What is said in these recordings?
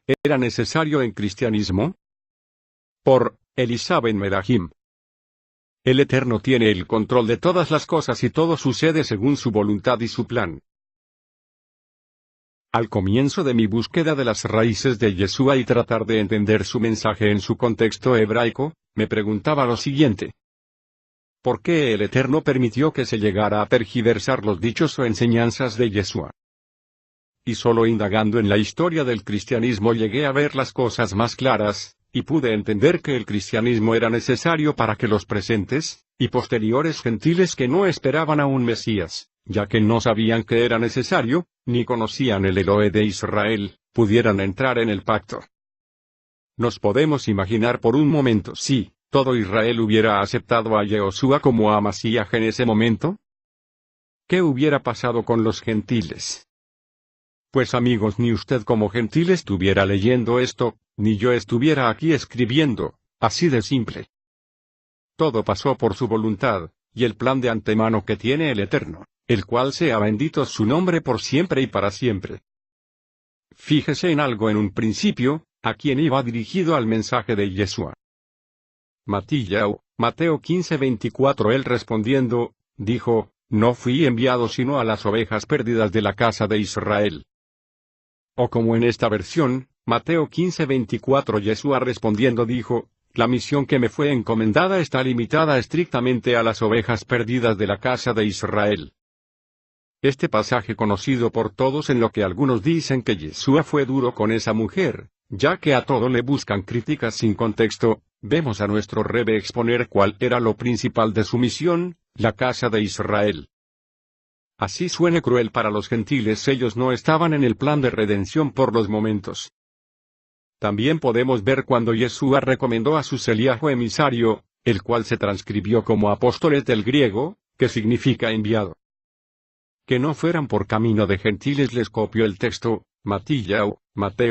¿Era necesario en cristianismo? Por Elisha ben Melahim. El Eterno tiene el control de todas las cosas y todo sucede según su voluntad y su plan. Al comienzo de mi búsqueda de las raíces de Yeshua y tratar de entender su mensaje en su contexto hebraico, me preguntaba lo siguiente. ¿Por qué el Eterno permitió que se llegara a tergiversar los dichos o enseñanzas de Yeshua? Y solo indagando en la historia del cristianismo llegué a ver las cosas más claras, y pude entender que el cristianismo era necesario para que los presentes y posteriores gentiles que no esperaban a un Mesías, ya que no sabían que era necesario, ni conocían el Elohe de Israel, pudieran entrar en el pacto. Nos podemos imaginar por un momento si todo Israel hubiera aceptado a Yehoshua como a Masías en ese momento. ¿Qué hubiera pasado con los gentiles? Pues amigos, ni usted como gentil estuviera leyendo esto, ni yo estuviera aquí escribiendo, así de simple. Todo pasó por su voluntad, y el plan de antemano que tiene el Eterno, el cual sea bendito su nombre por siempre y para siempre. Fíjese en algo en un principio, a quien iba dirigido al mensaje de Yeshua. Mateo 15:24. Él respondiendo, dijo, no fui enviado sino a las ovejas perdidas de la casa de Israel. O como en esta versión, Mateo 15:24, Yeshua respondiendo dijo, la misión que me fue encomendada está limitada estrictamente a las ovejas perdidas de la casa de Israel. Este pasaje conocido por todos en lo que algunos dicen que Yeshua fue duro con esa mujer, ya que a todo le buscan críticas sin contexto, vemos a nuestro Rebbe exponer cuál era lo principal de su misión, la casa de Israel. Así suene cruel para los gentiles, ellos no estaban en el plan de redención por los momentos. También podemos ver cuando Yeshua recomendó a su seliajo emisario, el cual se transcribió como apóstoles del griego, que significa enviado. Que no fueran por camino de gentiles les copió el texto, Mateo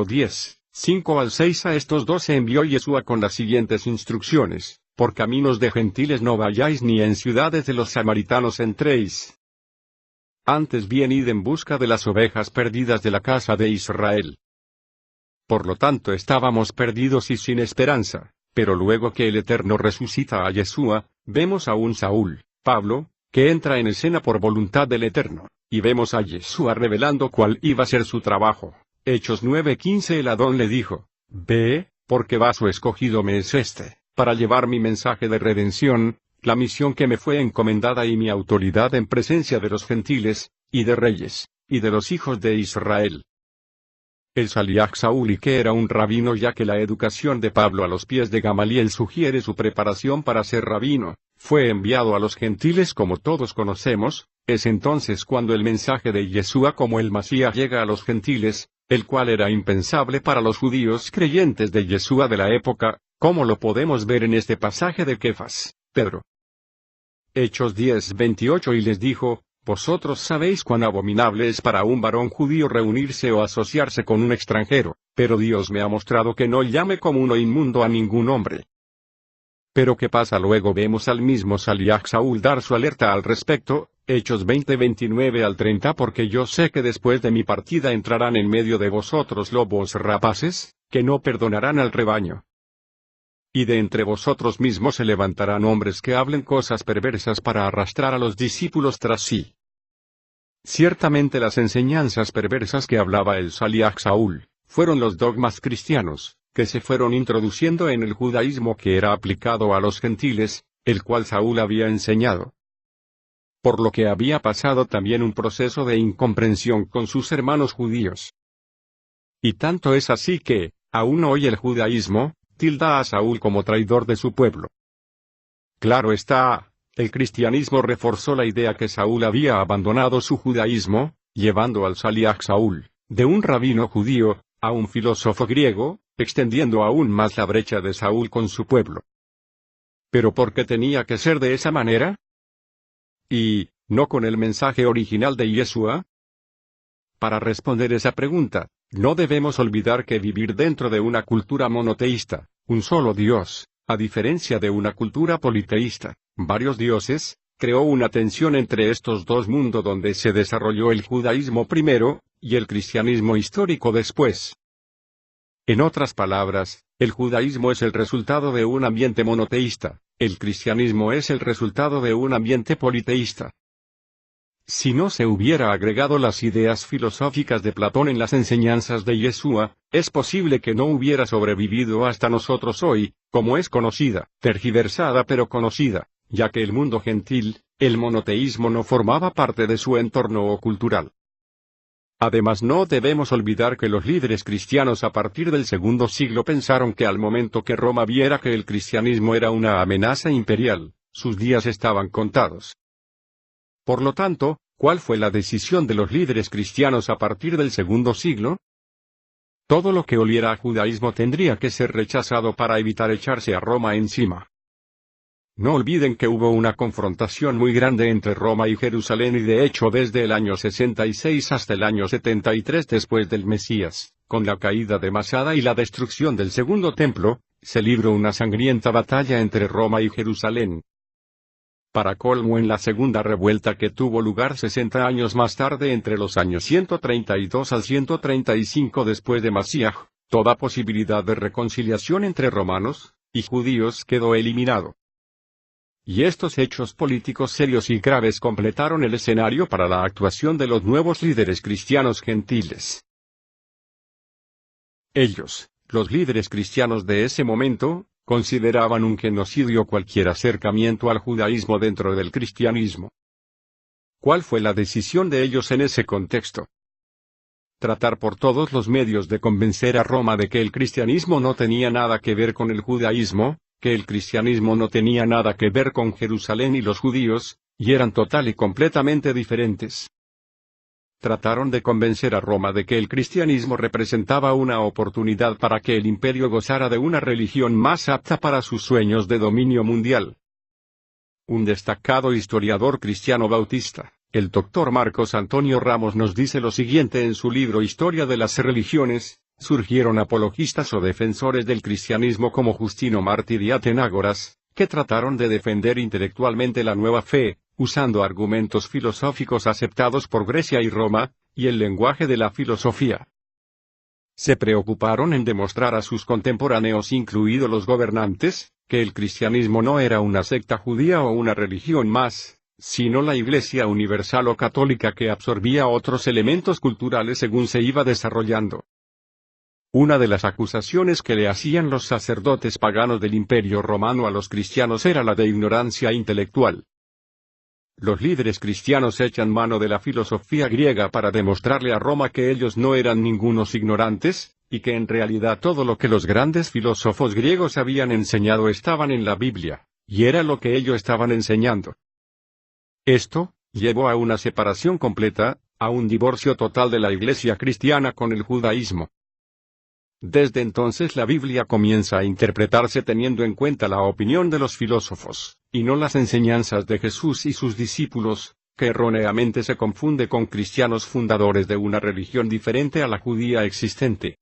10, 5-6. A estos 12 envió Yeshua con las siguientes instrucciones, por caminos de gentiles no vayáis ni en ciudades de los samaritanos entréis. Antes bien id en busca de las ovejas perdidas de la casa de Israel. Por lo tanto estábamos perdidos y sin esperanza, pero luego que el Eterno resucita a Yeshua, vemos a un Saúl, Pablo, que entra en escena por voluntad del Eterno, y vemos a Yeshua revelando cuál iba a ser su trabajo. Hechos 9:15. El Adón le dijo, ve, porque vaso escogido me es este, para llevar mi mensaje de redención, la misión que me fue encomendada y mi autoridad en presencia de los gentiles, y de reyes, y de los hijos de Israel. El Saliach Saúl, y que era un rabino, ya que la educación de Pablo a los pies de Gamaliel sugiere su preparación para ser rabino, fue enviado a los gentiles como todos conocemos. Es entonces cuando el mensaje de Yeshua como el Masías llega a los gentiles, el cual era impensable para los judíos creyentes de Yeshua de la época, como lo podemos ver en este pasaje de Kefas, Pedro. Hechos 10:28. Y les dijo, vosotros sabéis cuán abominable es para un varón judío reunirse o asociarse con un extranjero, pero Dios me ha mostrado que no llame como uno inmundo a ningún hombre. Pero ¿qué pasa luego? Vemos al mismo Saliach Saúl dar su alerta al respecto, Hechos 20:29-30. Porque yo sé que después de mi partida entrarán en medio de vosotros lobos rapaces, que no perdonarán al rebaño. Y de entre vosotros mismos se levantarán hombres que hablen cosas perversas para arrastrar a los discípulos tras sí. Ciertamente las enseñanzas perversas que hablaba el Saliach Saúl, fueron los dogmas cristianos, que se fueron introduciendo en el judaísmo que era aplicado a los gentiles, el cual Saúl había enseñado. Por lo que había pasado también un proceso de incomprensión con sus hermanos judíos. Y tanto es así que, aún hoy el judaísmo, tilda a Saúl como traidor de su pueblo. Claro está, el cristianismo reforzó la idea que Saúl había abandonado su judaísmo, llevando al Saliach Saúl, de un rabino judío, a un filósofo griego, extendiendo aún más la brecha de Saúl con su pueblo. ¿Pero por qué tenía que ser de esa manera? ¿Y no con el mensaje original de Yeshua? Para responder esa pregunta, no debemos olvidar que vivir dentro de una cultura monoteísta, un solo Dios, a diferencia de una cultura politeísta, varios dioses, creó una tensión entre estos dos mundos donde se desarrolló el judaísmo primero, y el cristianismo histórico después. En otras palabras, el judaísmo es el resultado de un ambiente monoteísta, el cristianismo es el resultado de un ambiente politeísta. Si no se hubiera agregado las ideas filosóficas de Platón en las enseñanzas de Yeshua, es posible que no hubiera sobrevivido hasta nosotros hoy, como es conocida, tergiversada pero conocida, ya que el mundo gentil, el monoteísmo no formaba parte de su entorno cultural. Además, no debemos olvidar que los líderes cristianos a partir del segundo siglo pensaron que al momento que Roma viera que el cristianismo era una amenaza imperial, sus días estaban contados. Por lo tanto, ¿cuál fue la decisión de los líderes cristianos a partir del segundo siglo? Todo lo que oliera a judaísmo tendría que ser rechazado para evitar echarse a Roma encima. No olviden que hubo una confrontación muy grande entre Roma y Jerusalén y de hecho desde el año 66 hasta el año 73 después del Mesías, con la caída de Masada y la destrucción del segundo templo, se libró una sangrienta batalla entre Roma y Jerusalén. Para colmo, en la segunda revuelta que tuvo lugar 60 años más tarde entre los años 132 al 135 después de Masías, toda posibilidad de reconciliación entre romanos y judíos quedó eliminado. Y estos hechos políticos serios y graves completaron el escenario para la actuación de los nuevos líderes cristianos gentiles. Ellos, los líderes cristianos de ese momento, consideraban un genocidio cualquier acercamiento al judaísmo dentro del cristianismo. ¿Cuál fue la decisión de ellos en ese contexto? Tratar por todos los medios de convencer a Roma de que el cristianismo no tenía nada que ver con el judaísmo, que el cristianismo no tenía nada que ver con Jerusalén y los judíos, y eran total y completamente diferentes. Trataron de convencer a Roma de que el cristianismo representaba una oportunidad para que el imperio gozara de una religión más apta para sus sueños de dominio mundial. Un destacado historiador cristiano bautista, el Dr. Marcos Antonio Ramos, nos dice lo siguiente en su libro Historia de las Religiones: surgieron apologistas o defensores del cristianismo como Justino Mártir y Atenágoras, que trataron de defender intelectualmente la nueva fe, usando argumentos filosóficos aceptados por Grecia y Roma, y el lenguaje de la filosofía. Se preocuparon en demostrar a sus contemporáneos, incluidos los gobernantes, que el cristianismo no era una secta judía o una religión más, sino la Iglesia universal o católica que absorbía otros elementos culturales según se iba desarrollando. Una de las acusaciones que le hacían los sacerdotes paganos del Imperio Romano a los cristianos era la de ignorancia intelectual. Los líderes cristianos echan mano de la filosofía griega para demostrarle a Roma que ellos no eran ningunos ignorantes, y que en realidad todo lo que los grandes filósofos griegos habían enseñado estaban en la Biblia, y era lo que ellos estaban enseñando. Esto llevó a una separación completa, a un divorcio total de la Iglesia cristiana con el judaísmo. Desde entonces la Biblia comienza a interpretarse teniendo en cuenta la opinión de los filósofos, y no las enseñanzas de Jesús y sus discípulos, que erróneamente se confunde con cristianos fundadores de una religión diferente a la judía existente.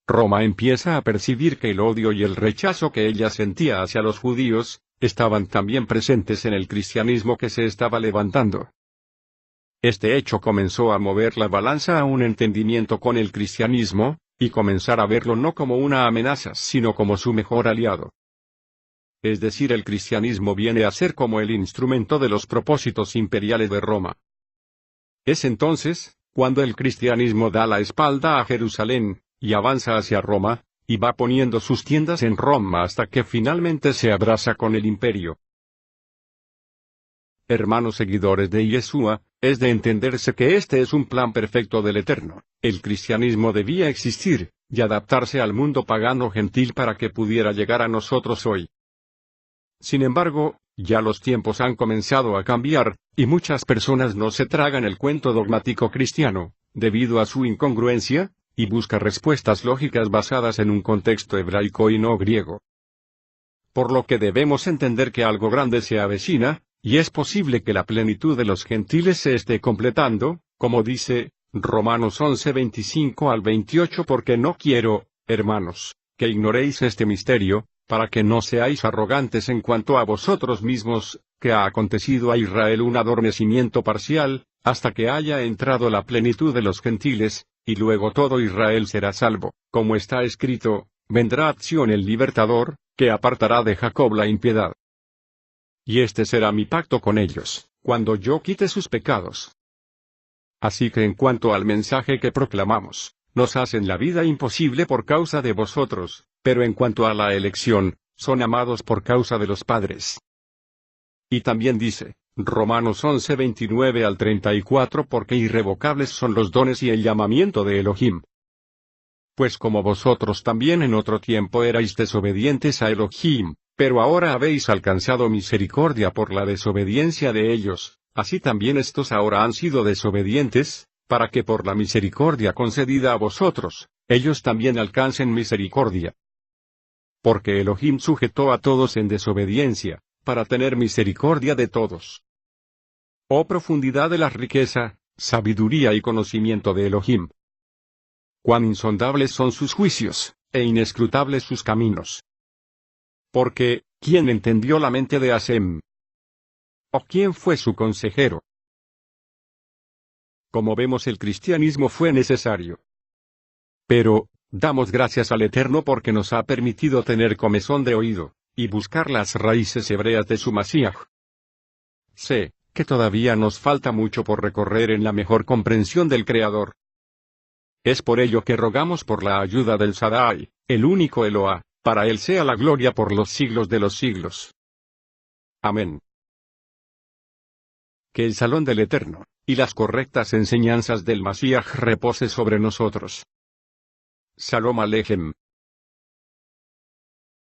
Roma empieza a percibir que el odio y el rechazo que ella sentía hacia los judíos, estaban también presentes en el cristianismo que se estaba levantando. Este hecho comenzó a mover la balanza a un entendimiento con el cristianismo, y comenzar a verlo no como una amenaza sino como su mejor aliado. Es decir, el cristianismo viene a ser como el instrumento de los propósitos imperiales de Roma. Es entonces, cuando el cristianismo da la espalda a Jerusalén, y avanza hacia Roma, y va poniendo sus tiendas en Roma hasta que finalmente se abraza con el imperio. Hermanos seguidores de Yeshua, es de entenderse que este es un plan perfecto del Eterno. El cristianismo debía existir, y adaptarse al mundo pagano gentil para que pudiera llegar a nosotros hoy. Sin embargo, ya los tiempos han comenzado a cambiar, y muchas personas no se tragan el cuento dogmático cristiano, debido a su incongruencia, y buscan respuestas lógicas basadas en un contexto hebraico y no griego. Por lo que debemos entender que algo grande se avecina, y es posible que la plenitud de los gentiles se esté completando, como dice Romanos 11:25 al 28, porque no quiero, hermanos, que ignoréis este misterio, para que no seáis arrogantes en cuanto a vosotros mismos, que ha acontecido a Israel un adormecimiento parcial, hasta que haya entrado la plenitud de los gentiles, y luego todo Israel será salvo, como está escrito, vendrá a Sión el libertador, que apartará de Jacob la impiedad. Y este será mi pacto con ellos, cuando yo quite sus pecados. Así que en cuanto al mensaje que proclamamos, nos hacen la vida imposible por causa de vosotros, pero en cuanto a la elección, son amados por causa de los padres. Y también dice, Romanos 11:29 al 34, porque irrevocables son los dones y el llamamiento de Elohim. Pues como vosotros también en otro tiempo erais desobedientes a Elohim, pero ahora habéis alcanzado misericordia por la desobediencia de ellos, así también estos ahora han sido desobedientes, para que por la misericordia concedida a vosotros, ellos también alcancen misericordia. Porque Elohim sujetó a todos en desobediencia, para tener misericordia de todos. Oh profundidad de la riqueza, sabiduría y conocimiento de Elohim. Cuán insondables son sus juicios, e inescrutables sus caminos. Porque, ¿quién entendió la mente de Hasem? ¿O quién fue su consejero? Como vemos, el cristianismo fue necesario. Pero, damos gracias al Eterno porque nos ha permitido tener comezón de oído, y buscar las raíces hebreas de su Masíaj. Sé que todavía nos falta mucho por recorrer en la mejor comprensión del Creador. Es por ello que rogamos por la ayuda del Shaddai, el único Eloá, para él sea la gloria por los siglos de los siglos. Amén. Que el Salón del Eterno, y las correctas enseñanzas del Masíaj repose sobre nosotros. Shalom Alejem.